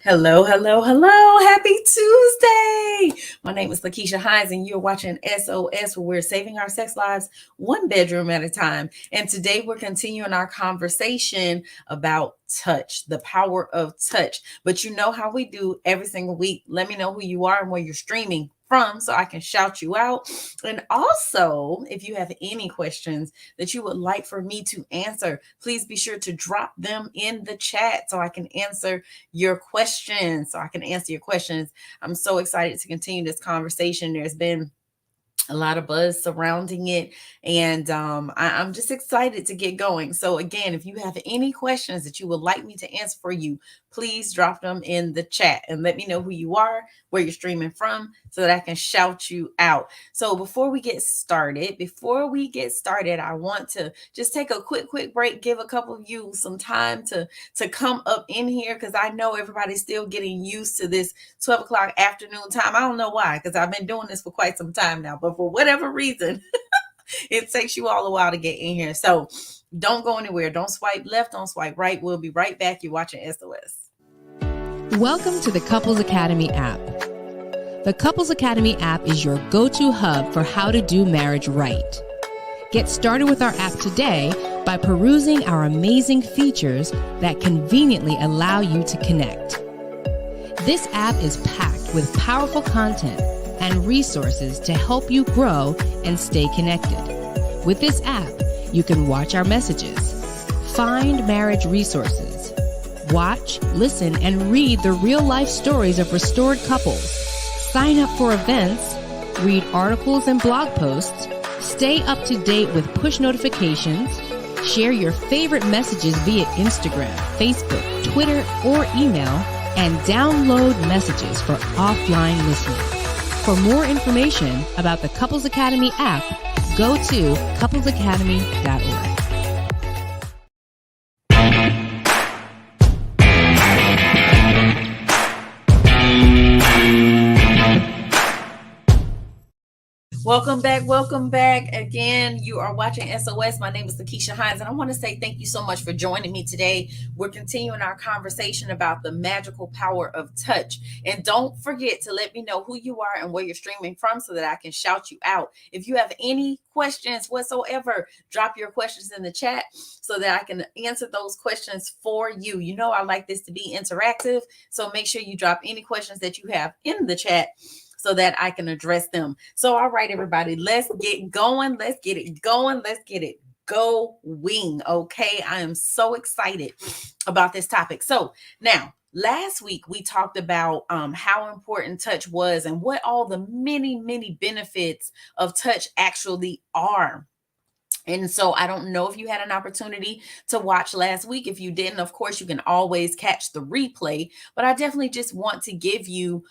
Hello, hello, hello. Happy Tuesday. My name is LaKeesha Hines, and you're watching SOS, where we're saving our sex lives one bedroom at a time. And today we're continuing our conversation about touch, the power of touch. But you know how we do every single week. Let me know who you are and where you're streaming from so I can shout you out. And also, if you have any questions that you would like for me to answer, please be sure to drop them in the chat so I can answer your questions. So I can answer your questions. I'm so excited to continue this conversation. There's been a lot of buzz surrounding it, and I'm just excited to get going. So again, if you have any questions that you would like me to answer for you, please drop them in the chat and let me know who you are, where you're streaming from, so that I can shout you out. So before we get started, I want to just take a quick break, give a couple of you some time to come up in here, because I know everybody's still getting used to this 12 o'clock afternoon time. I don't know why, because I've been doing this for quite some time now, but for whatever reason, it takes you all a while to get in here. So don't go anywhere. Don't swipe left, don't swipe right. We'll be right back. You're watching SOS. Welcome to the Couples Academy app. The Couples Academy app is your go-to hub for how to do marriage right. Get started with our app today by perusing our amazing features that conveniently allow you to connect. This app is packed with powerful content and resources to help you grow and stay connected. With this app, you can watch our messages, find marriage resources, watch, listen, and read the real-life stories of restored couples, sign up for events, read articles and blog posts, stay up to date with push notifications, share your favorite messages via Instagram, Facebook, Twitter, or email, and download messages for offline listening. For more information about the Couples Academy app, go to couplesacademy.org. Welcome back. Welcome back. Again, you are watching SOS. My name is LaKeesha Hines, and I want to say thank you so much for joining me today. We're continuing our conversation about the magical power of touch. And don't forget to let me know who you are and where you're streaming from so that I can shout you out. If you have any questions whatsoever, drop your questions in the chat so that I can answer those questions for you. You know, I like this to be interactive, so make sure you drop any questions that you have in the chat so that I can address them. So, all right, everybody, let's get going. Let's get it going. Let's get it going. Okay. I am so excited about this topic. So now, last week we talked about how important touch was and what all the many benefits of touch actually are. And so I don't know if you had an opportunity to watch last week. If you didn't, of course, you can always catch the replay. But I definitely just want to give you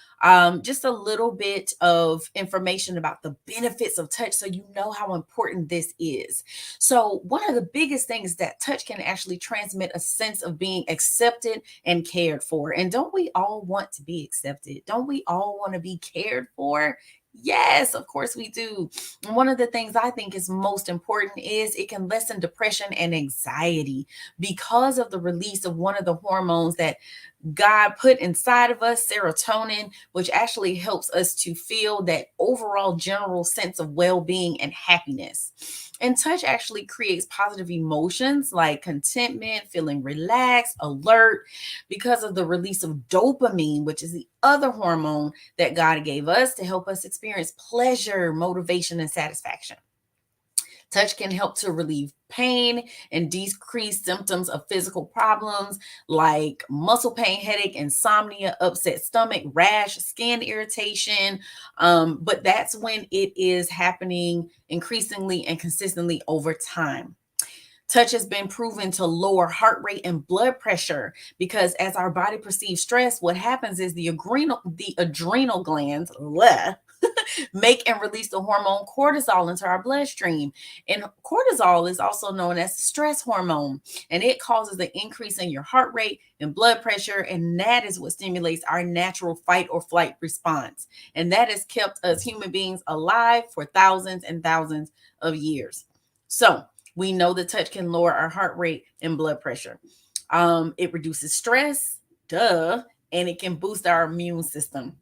just a little bit of information about the benefits of touch so you know how important this is. So one of the biggest things is that touch can actually transmit a sense of being accepted and cared for. And don't we all want to be accepted? Don't we all want to be cared for? Yes, of course we do. And one of the things I think is most important is it can lessen depression and anxiety because of the release of one of the hormones that God put inside of us, serotonin, which actually helps us to feel that overall general sense of well-being and happiness. And touch actually creates positive emotions like contentment, feeling relaxed, alert, because of the release of dopamine, which is the other hormone that God gave us to help us experience pleasure, motivation, and satisfaction. Touch can help to relieve pain and decrease symptoms of physical problems like muscle pain, headache, insomnia, upset stomach, rash, skin irritation. But that's when it is happening increasingly and consistently over time. Touch has been proven to lower heart rate and blood pressure because as our body perceives stress, what happens is the adrenal glands make and release the hormone cortisol into our bloodstream. And cortisol is also known as stress hormone, and it causes an increase in your heart rate and blood pressure. And that is what stimulates our natural fight or flight response. And that has kept us human beings alive for thousands and thousands of years. So we know that touch can lower our heart rate and blood pressure. It reduces stress, and it can boost our immune system.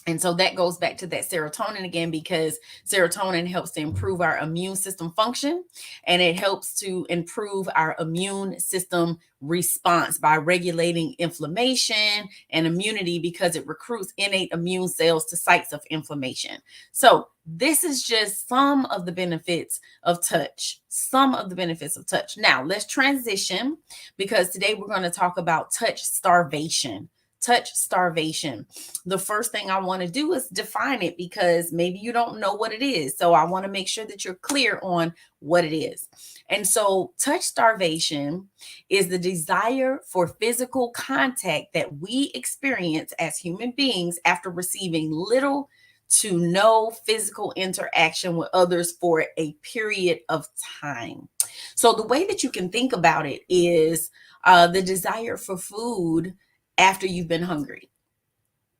And so that goes back to that serotonin again, because serotonin helps to improve our immune system function, and it helps to improve our immune system response by regulating inflammation and immunity, because it recruits innate immune cells to sites of inflammation. So this is just some of the benefits of touch. Some of the benefits of touch. Now let's transition, because today we're going to talk about touch starvation. Touch starvation. The first thing I want to do is define it, because maybe you don't know what it is. So I want to make sure that you're clear on what it is. And so touch starvation is the desire for physical contact that we experience as human beings after receiving little to no physical interaction with others for a period of time. So the way that you can think about it is the desire for food after you've been hungry.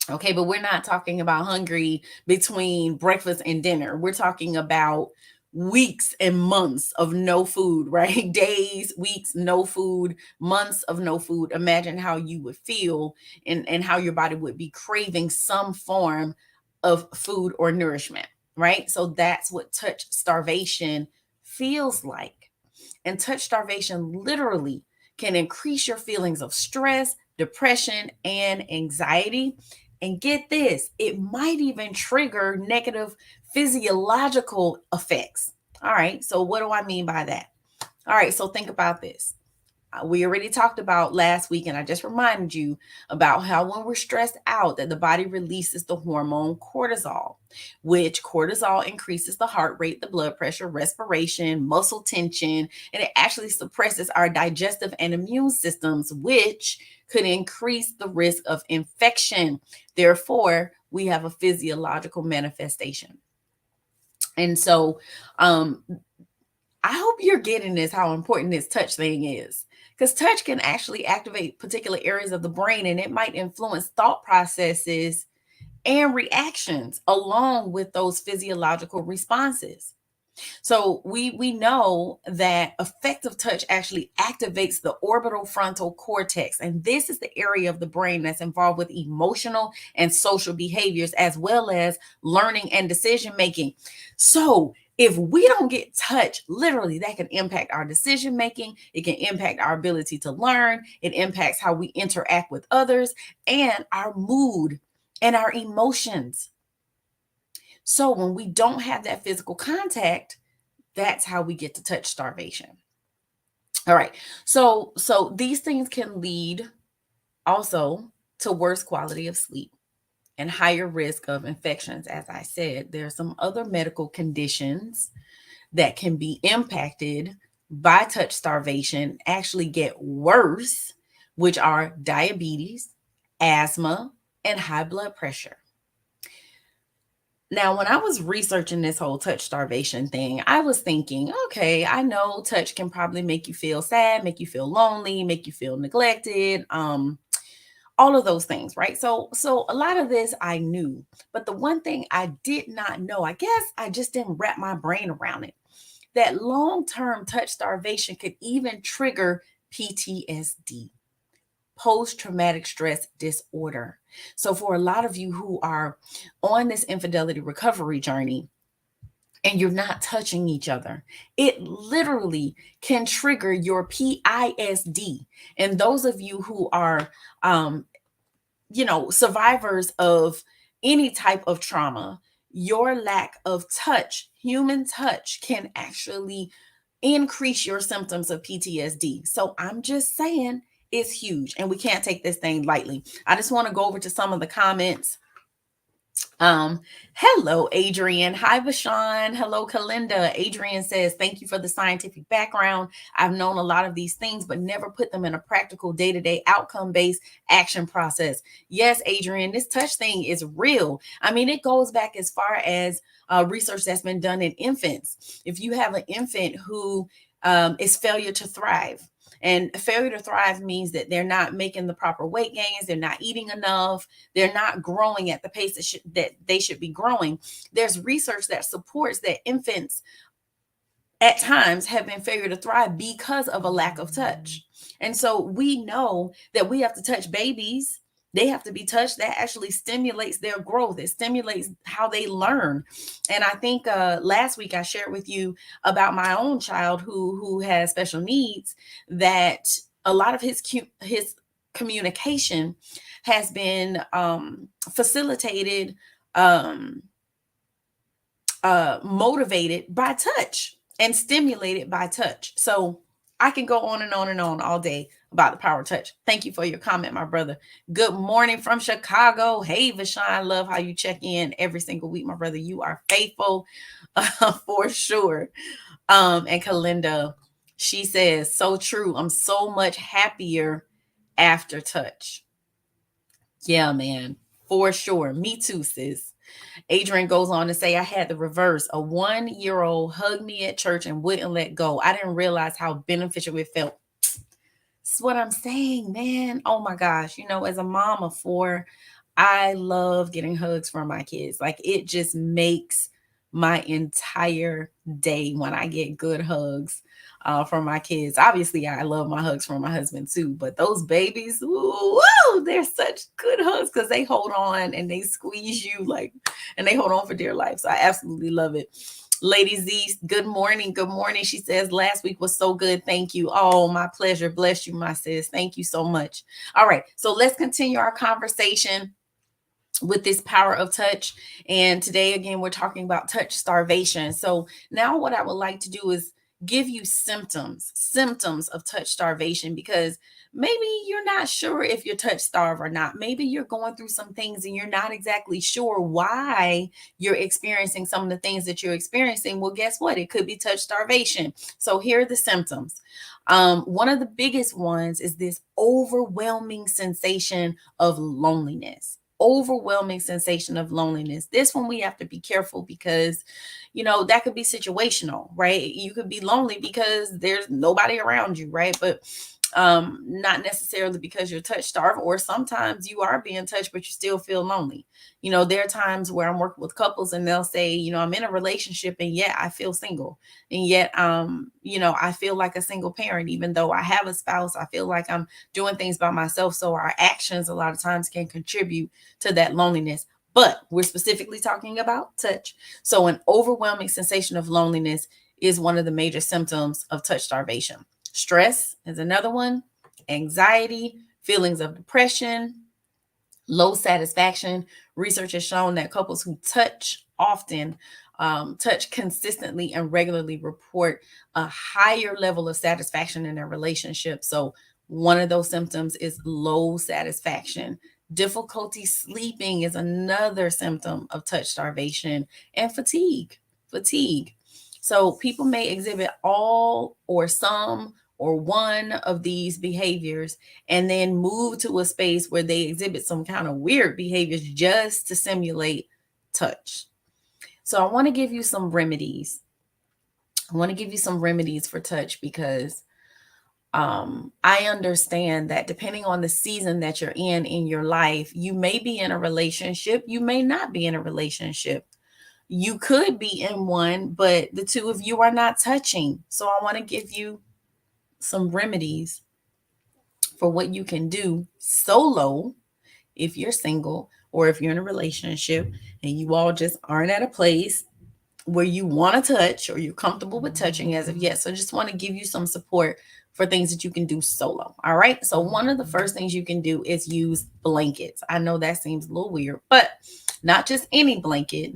Okay, but we're not talking about hungry between breakfast and dinner. We're talking about weeks and months of no food, right? Days, weeks, no food, months of no food. Imagine how you would feel, and how your body would be craving some form of food or nourishment, right? So that's what touch starvation feels like. And touch starvation literally can increase your feelings of stress, depression, and anxiety. And get this, it might even trigger negative physiological effects. All right, so what do I mean by that? All right, so think about this. We already talked about last week, and I just reminded you about how when we're stressed out, that the body releases the hormone cortisol, which cortisol increases the heart rate, the blood pressure, respiration, muscle tension, and it actually suppresses our digestive and immune systems, which could increase the risk of infection. Therefore, we have a physiological manifestation. And so, I hope you're getting this, how important this touch thing is. Because touch can actually activate particular areas of the brain, and it might influence thought processes and reactions along with those physiological responses. So we know that effective touch actually activates the orbital frontal cortex, and this is the area of the brain that's involved with emotional and social behaviors, as well as learning and decision making. So if we don't get touch, literally that can impact our decision making. It can impact our ability to learn. It impacts how we interact with others and our mood and our emotions. So when we don't have that physical contact, that's how we get to touch starvation. All right. So these things can lead also to worse quality of sleep and higher risk of infections. As I said, there are some other medical conditions that can be impacted by touch starvation, actually get worse, which are diabetes, asthma, and high blood pressure. Now, when I was researching this whole touch starvation thing, I was thinking, okay, I know touch can probably make you feel sad, make you feel lonely, make you feel neglected, all of those things, right? So a lot of this I knew, but the one thing I did not know, I guess I just didn't wrap my brain around it, that long-term touch starvation could even trigger PTSD, post traumatic stress disorder. So, for a lot of you who are on this infidelity recovery journey and you're not touching each other, it literally can trigger your PISD. And those of you who are, survivors of any type of trauma, your lack of touch, human touch, can actually increase your symptoms of PTSD. So I'm just saying it's huge, and we can't take this thing lightly. I just want to go over to some of the comments. Hello, Adrian. Hi, Bashan. Hello, Kalinda. Adrian says, thank you for the scientific background. I've known a lot of these things, but never put them in a practical day-to-day outcome-based action process. Yes, Adrian, this touch thing is real. I mean, it goes back as far as research that's been done in infants. If you have an infant who is failure to thrive, and failure to thrive means that they're not making the proper weight gains, they're not eating enough, they're not growing at the pace that they should be growing. There's research that supports that infants at times have been failure to thrive because of a lack of touch. And so we know that we have to touch babies They have to be touched. That actually stimulates their growth. It stimulates how they learn. And I think last week I shared with you about my own child who has special needs, that a lot of his communication has been facilitated, um, motivated by touch and stimulated by touch. So I can go on and on and on all day about the power of touch. Thank you for your comment, my brother. Good morning from Chicago. Hey, Vashawn, love how you check in every single week, my brother. You are faithful for sure. And Kalinda, she says, so true. I'm so much happier after touch. Yeah, man, for sure. Me too, sis. Adrian goes on to say, I had the reverse. A 1-year-old hugged me at church and wouldn't let go. I didn't realize how beneficial it felt. That's what I'm saying, man. Oh my gosh. As a mom of 4, I love getting hugs from my kids. Like, it just makes my entire day when I get good hugs from my kids. Obviously, I love my hugs from my husband too, but those babies, ooh, they're such good hugs because they hold on and they squeeze you and they hold on for dear life. So I absolutely love it. Lady Z, good morning. Good morning. She says, last week was so good. Thank you. Oh, my pleasure. Bless you, my sis. Thank you so much. All right. So let's continue our conversation with this power of touch. And today, again, we're talking about touch starvation. So now what I would like to do is give you symptoms of touch starvation, because maybe you're not sure if you're touch starved or not. Maybe you're going through some things and you're not exactly sure why you're experiencing some of the things that you're experiencing. Well, guess what? It could be touch starvation. So here are the symptoms. One of the biggest ones is this overwhelming sensation of loneliness. Overwhelming sensation of loneliness. This one we have to be careful because, that could be situational, right? You could be lonely because there's nobody around you, right? But not necessarily because you're touch starved, or sometimes you are being touched, but you still feel lonely. There are times where I'm working with couples and they'll say, I'm in a relationship and yet I feel single. And yet, I feel like a single parent, even though I have a spouse. I feel like I'm doing things by myself. So our actions a lot of times can contribute to that loneliness. But we're specifically talking about touch. So an overwhelming sensation of loneliness is one of the major symptoms of touch starvation. Stress is another one. Anxiety, feelings of depression, low satisfaction. Research has shown that couples who touch often, touch consistently and regularly, report a higher level of satisfaction in their relationship. So one of those symptoms is low satisfaction. Difficulty sleeping is another symptom of touch starvation, and fatigue. Fatigue. So people may exhibit all or some or one of these behaviors and then move to a space where they exhibit some kind of weird behaviors just to simulate touch. So I want to give you some remedies. I want to give you some remedies for touch because I understand that depending on the season that you're in your life, you may be in a relationship, you may not be in a relationship. You could be in one, but the two of you are not touching. So I want to give you some remedies for what you can do solo if you're single, or if you're in a relationship and you all just aren't at a place where you want to touch or you're comfortable with touching as of yet. So I just want to give you some support for things that you can do solo. All right. So one of the first things you can do is use blankets. I know that seems a little weird, but not just any blanket,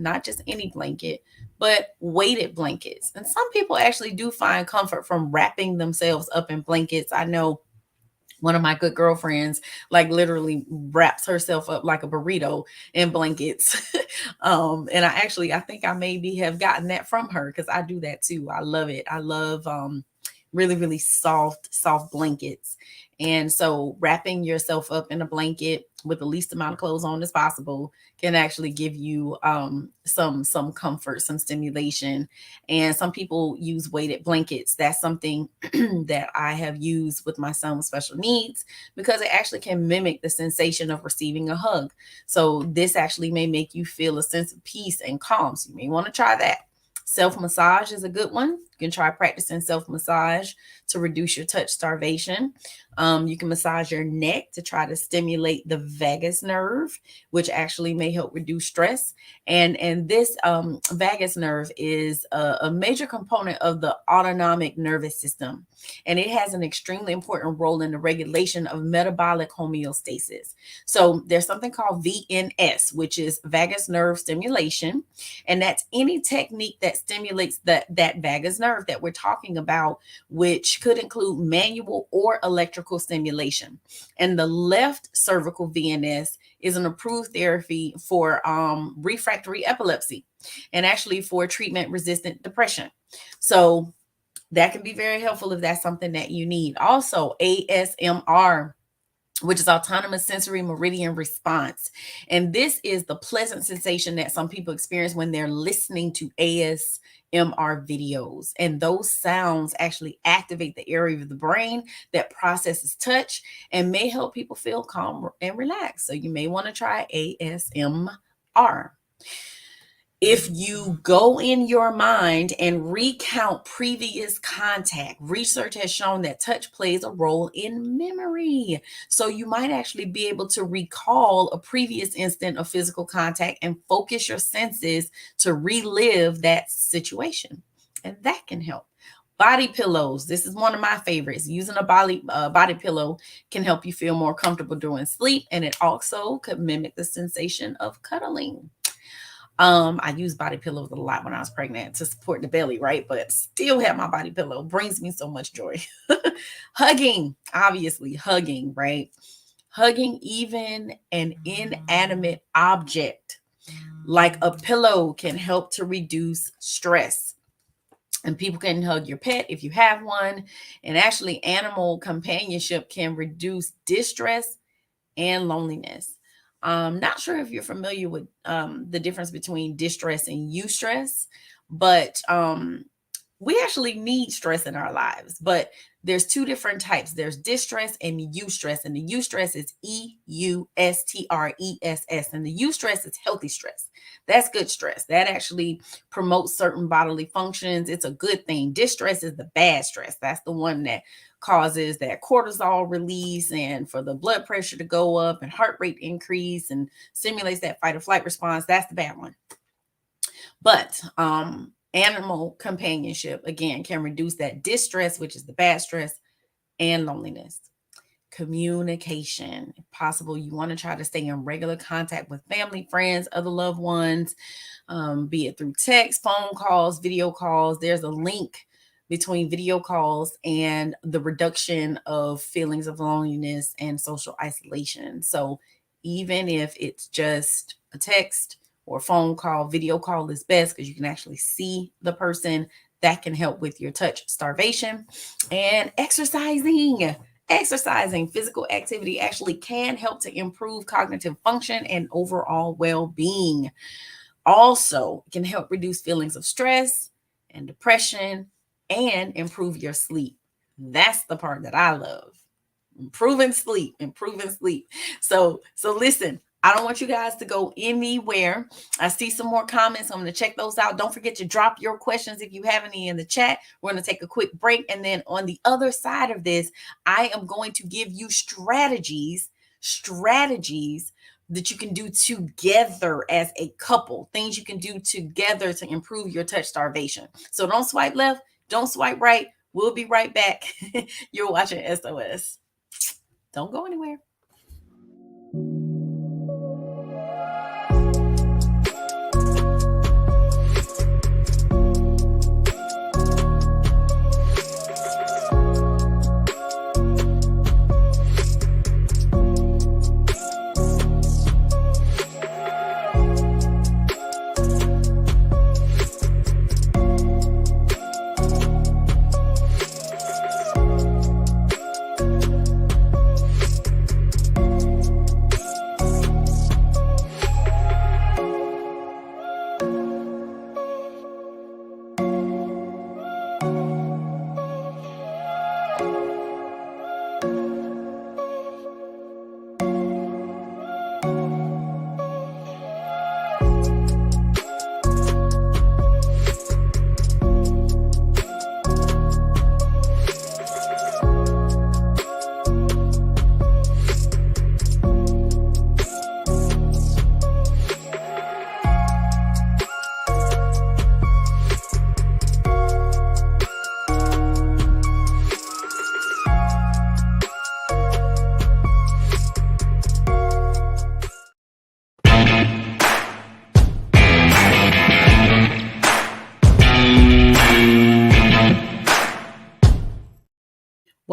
but weighted blankets. And some people actually do find comfort from wrapping themselves up in blankets. I know one of my good girlfriends literally wraps herself up like a burrito in blankets. And I think I maybe have gotten that from her because I do that too. I love it. I love really, really soft blankets. And so wrapping yourself up in a blanket with the least amount of clothes on as possible can actually give you some comfort, some stimulation. And some people use weighted blankets. That's something that I have used with my son with special needs because it actually can mimic the sensation of receiving a hug. So this actually may make you feel a sense of peace and calm. So you may want to try that. Self massage is a good one. You can try practicing self-massage to reduce your touch starvation. You can massage your neck to try to stimulate the vagus nerve, which actually may help reduce stress. And this vagus nerve is a major component of the autonomic nervous system, and it has an extremely important role in the regulation of metabolic homeostasis. So there's something called VNS, which is vagus nerve stimulation, and that's any technique that stimulates that vagus nerve that we're talking about, which could include manual or electrical stimulation. And the left cervical VNS is an approved therapy for refractory epilepsy and actually for treatment-resistant depression. So that can be very helpful if that's something that you need. Also, ASMR, which is autonomous sensory meridian response. And this is the pleasant sensation that some people experience when they're listening to ASMR videos. And those sounds actually activate the area of the brain that processes touch and may help people feel calm and relaxed. So you may want to try ASMR. If you go in your mind and recount previous contact, research has shown that touch plays a role in memory. So you might actually be able to recall a previous instant of physical contact and focus your senses to relive that situation. And that can help. Body pillows. This is one of my favorites. Using a body pillow can help you feel more comfortable during sleep, and it also could mimic the sensation of cuddling. I used body pillows a lot when I was pregnant to support the belly, right? But still have my body pillow. Brings me so much joy. Hugging, obviously hugging, right? Hugging even an inanimate object like a pillow can help to reduce stress. And people can hug your pet if you have one. And actually, animal companionship can reduce distress and loneliness. Not sure if you're familiar with the difference between distress and eustress, but we actually need stress in our lives. But there's two different types. There's distress and eustress. And the eustress is EUSTRESS. And the eustress is healthy stress. That's good stress. That actually promotes certain bodily functions. It's a good thing. Distress is the bad stress. That's the one that causes that cortisol release and for the blood pressure to go up and heart rate increase and stimulates that fight or flight response. That's the bad one. But animal companionship, again, can reduce that distress, which is the bad stress, and loneliness. Communication. If possible, you want to try to stay in regular contact with family, friends, other loved ones, be it through text, phone calls, video calls. There's a link between video calls and the reduction of feelings of loneliness and social isolation. So even if it's just a text or phone call, video call is best because you can actually see the person. That can help with your touch starvation. And exercising, physical activity actually can help to improve cognitive function and overall well-being. Also, it can help reduce feelings of stress and depression and improve your sleep. That's the part that I love. Improving sleep. So listen, I don't want you guys to go anywhere. I see some more comments. I'm going to check those out. Don't forget to drop your questions if you have any in the chat. We're going to take a quick break. And then on the other side of this, I am going to give you strategies that you can do together as a couple, things you can do together to improve your touch starvation. So don't swipe left, don't swipe right. We'll be right back. You're watching SOS. Don't go anywhere.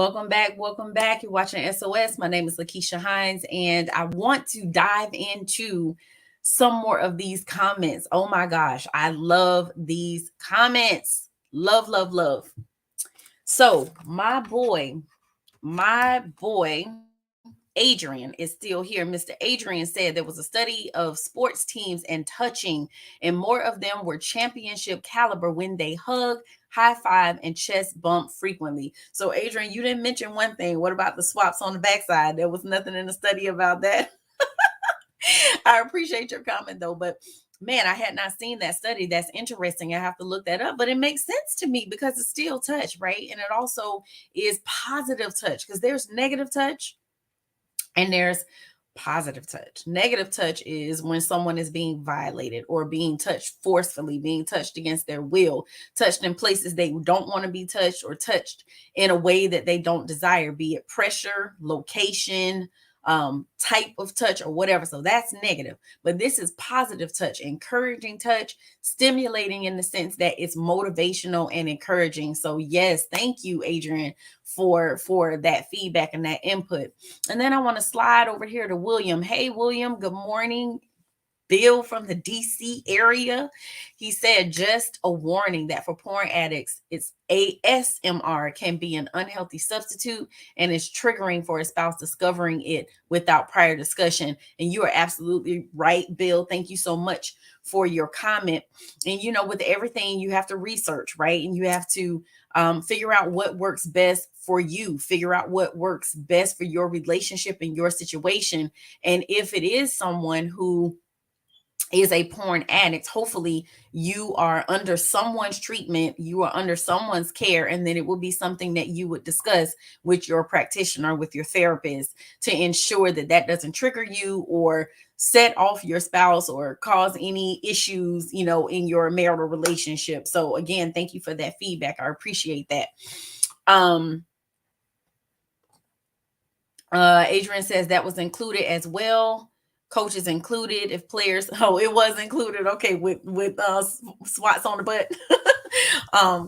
Welcome back. Welcome back. You're watching SOS. My name is LaKeesha Hines, and I want to dive into some more of these comments. Oh my gosh, I love these comments. Love, love, love. So, my boy, Adrian is still here. Mr. Adrian said there was a study of sports teams and touching, and more of them were championship caliber when they hug, high five, and chest bump frequently. So, Adrian, you didn't mention one thing. What about the swaps on the backside? There was nothing in the study about that. I appreciate your comment though, but man, I had not seen that study. That's interesting. I have to look that up, but it makes sense to me because it's still touch, right? And it also is positive touch because there's negative touch and there's positive touch. Negative touch is when someone is being violated or being touched forcefully, being touched against their will, touched in places they don't want to be touched, or touched in a way that they don't desire, be it pressure, location, type of touch, or whatever. So that's negative. But this is positive touch, encouraging touch, stimulating in the sense that it's motivational and encouraging. So yes, thank you, Adrian, for that feedback and that input. And then I want to slide over here to William. Hey, William, good morning. Bill from the DC area. He said, just a warning that for porn addicts, it's ASMR can be an unhealthy substitute and is triggering for a spouse discovering it without prior discussion. And you are absolutely right, Bill. Thank you so much for your comment. And with everything, you have to research, right? And you have to figure out what works best for you, figure out what works best for your relationship and your situation. And if it is someone who is a porn addict, hopefully you are under someone's treatment, you are under someone's care, and then it will be something that you would discuss with your practitioner, with your therapist, to ensure that that doesn't trigger you or set off your spouse or cause any issues, in your marital relationship. So again, thank you for that feedback. I appreciate that. Adrian says that was included as well. Coaches included if players. Oh, it was included. Okay, with swats on the butt.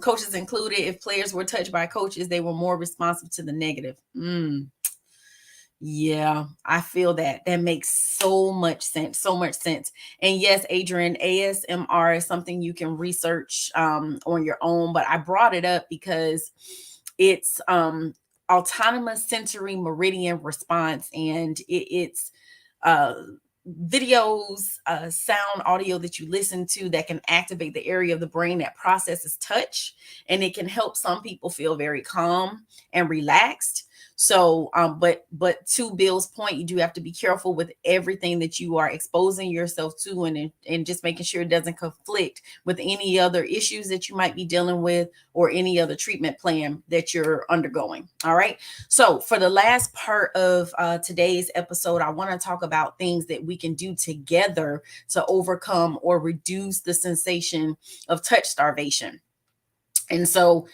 Coaches included if players were touched by coaches, they were more responsive to the negative. Yeah, I feel that. That makes so much sense. So much sense. And yes, Adrian, ASMR is something you can research on your own, but I brought it up because it's autonomous sensory meridian response, and it's uh videos, sound, audio that you listen to that can activate the area of the brain that processes touch, and it can help some people feel very calm and relaxed. So but to Bill's point, you do have to be careful with everything that you are exposing yourself to, and just making sure it doesn't conflict with any other issues that you might be dealing with or any other treatment plan that you're undergoing. All right, so for the last part of today's episode, I want to talk about things that we can do together to overcome or reduce the sensation of touch starvation. And so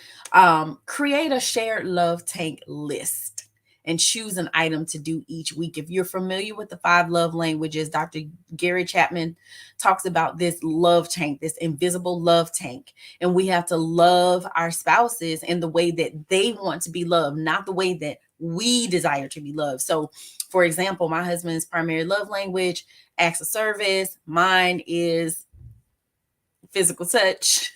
create a shared love tank list and choose an item to do each week. If you're familiar with the 5 love languages, Dr. Gary Chapman talks about this love tank, this invisible love tank. And we have to love our spouses in the way that they want to be loved, not the way that we desire to be loved. So, for example, my husband's primary love language, acts of service. Mine is physical touch.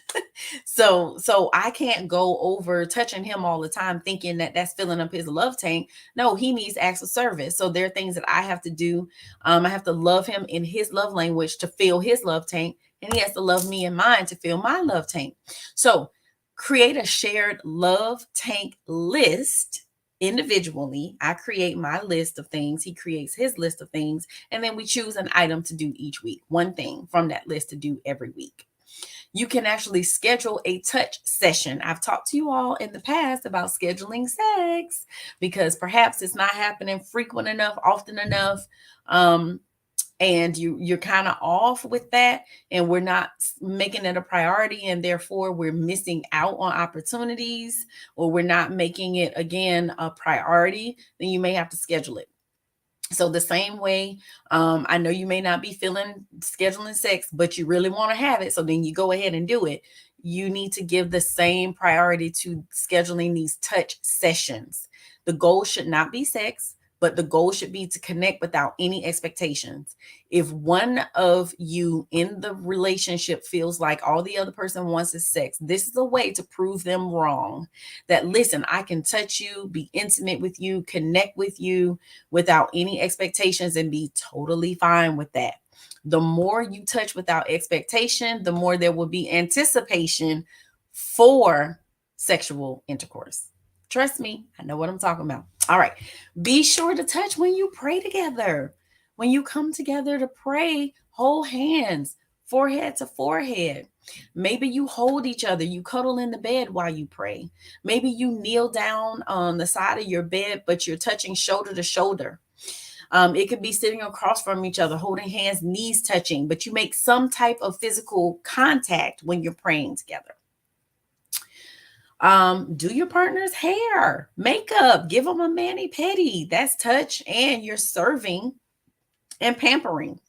So I can't go over touching him all the time thinking that that's filling up his love tank. No, he needs acts of service. So there are things that I have to do. I have to love him in his love language to fill his love tank, and he has to love me in mine to fill my love tank. So create a shared love tank list individually. I create my list of things, he creates his list of things, and then we choose an item to do each week, one thing from that list to do every week. You can actually schedule a touch session. I've talked to you all in the past about scheduling sex because perhaps it's not happening frequent enough, often enough. And you're kind of off with that, and we're not making it a priority, and therefore we're missing out on opportunities, or we're not making it again a priority, then you may have to schedule it. So the same way, I know you may not be feeling scheduling sex, but you really want to have it. So then you go ahead and do it. you need to give the same priority to scheduling these touch sessions. The goal should not be sex, but the goal should be to connect without any expectations. If one of you in the relationship feels like all the other person wants is sex, this is a way to prove them wrong. That, listen, I can touch you, be intimate with you, connect with you without any expectations, and be totally fine with that. The more you touch without expectation, the more there will be anticipation for sexual intercourse. Trust me, I know what I'm talking about. All right. Be sure to touch when you pray together. When you come together to pray, hold hands, forehead to forehead. Maybe you hold each other, you cuddle in the bed while you pray. Maybe you kneel down on the side of your bed, but you're touching shoulder to shoulder. It could be sitting across from each other, holding hands, knees touching, but you make some type of physical contact when you're praying together. Do your partner's hair, makeup, give them a mani pedi. That's touch, and you're serving and pampering.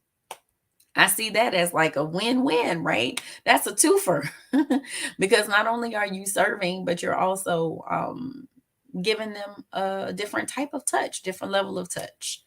I see that as like a win-win, right? That's a twofer because not only are you serving, but you're also giving them a different type of touch, different level of touch.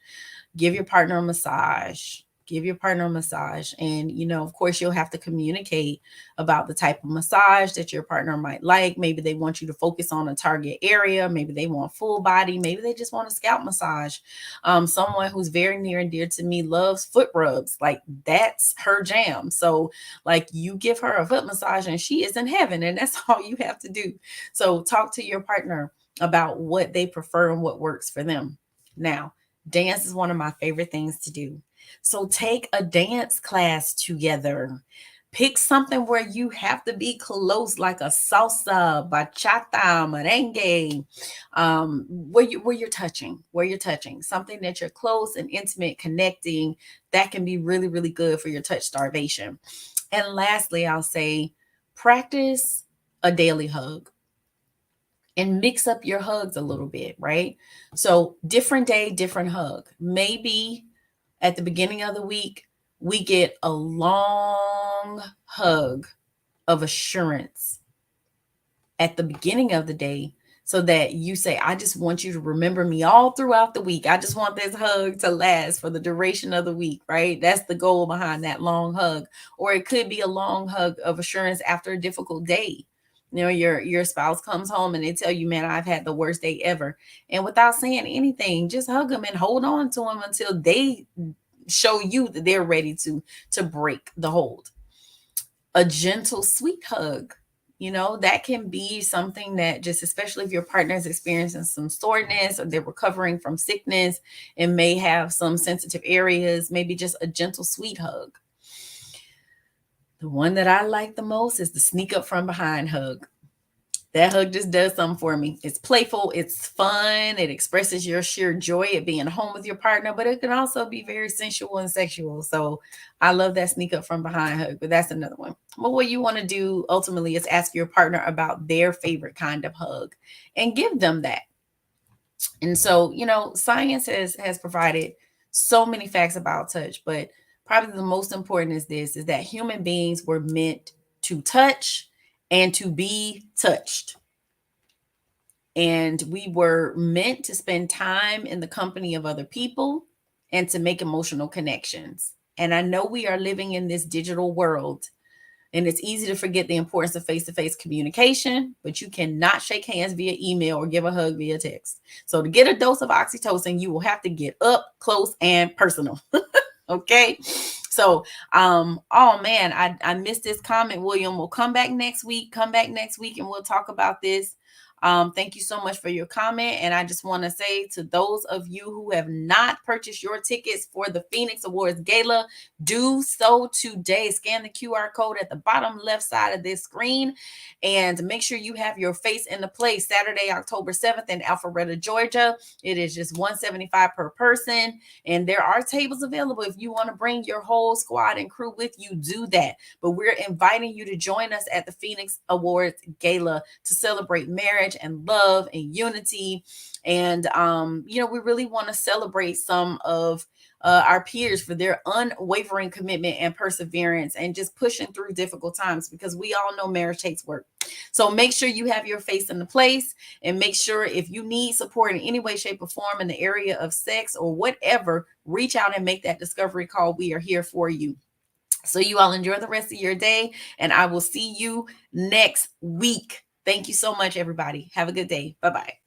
Give your partner a massage. Give your partner a massage. And, of course, you'll have to communicate about the type of massage that your partner might like. Maybe they want you to focus on a target area. Maybe they want full body. Maybe they just want a scalp massage. Someone who's very near and dear to me loves foot rubs. Like, that's her jam. So, like, you give her a foot massage and she is in heaven, and that's all you have to do. So talk to your partner about what they prefer and what works for them. Now, dance is one of my favorite things to do. So take a dance class together. Pick something where you have to be close, like a salsa, bachata, merengue, where you're touching, something that you're close and intimate, connecting. That can be really, really good for your touch starvation. And lastly, I'll say practice a daily hug and mix up your hugs a little bit, right? So, different day, different hug. Maybe at the beginning of the week, we get a long hug of assurance at the beginning of the day so that you say, I just want you to remember me all throughout the week. I just want this hug to last for the duration of the week, right? That's the goal behind that long hug. Or it could be a long hug of assurance after a difficult day. Your spouse comes home and they tell you, man, I've had the worst day ever. And without saying anything, just hug them and hold on to them until they show you that they're ready to break the hold. A gentle, sweet hug, that can be something that, just especially if your partner is experiencing some soreness or they're recovering from sickness and may have some sensitive areas, maybe just a gentle, sweet hug. The one that I like the most is the sneak up from behind hug. That hug just does something for me. It's playful, it's fun, it expresses your sheer joy at being home with your partner, but it can also be very sensual and sexual. So I love that sneak up from behind hug, but that's another one. But what you want to do ultimately is ask your partner about their favorite kind of hug and give them that. And so, science has provided so many facts about touch, but probably the most important is this, is that human beings were meant to touch and to be touched. And we were meant to spend time in the company of other people and to make emotional connections. And I know we are living in this digital world, and it's easy to forget the importance of face-to-face communication, but you cannot shake hands via email or give a hug via text. So to get a dose of oxytocin, you will have to get up close and personal. Okay. So, oh man, I missed this comment, William. We'll come back next week. Come back next week and we'll talk about this. Thank you so much for your comment. And I just want to say to those of you who have not purchased your tickets for the Phoenix Awards Gala, do so today. Scan the QR code at the bottom left side of this screen and make sure you have your face in the place. Saturday, October 7th in Alpharetta, Georgia. It is just $175 per person. And there are tables available. If you want to bring your whole squad and crew with you, do that. But we're inviting you to join us at the Phoenix Awards Gala to celebrate marriage and love and unity. And, we really want to celebrate some of our peers for their unwavering commitment and perseverance and just pushing through difficult times, because we all know marriage takes work. So make sure you have your face in the place, and make sure if you need support in any way, shape, or form in the area of sex or whatever, reach out and make that discovery call. We are here for you. So you all enjoy the rest of your day, and I will see you next week. Thank you so much, everybody. Have a good day. Bye-bye.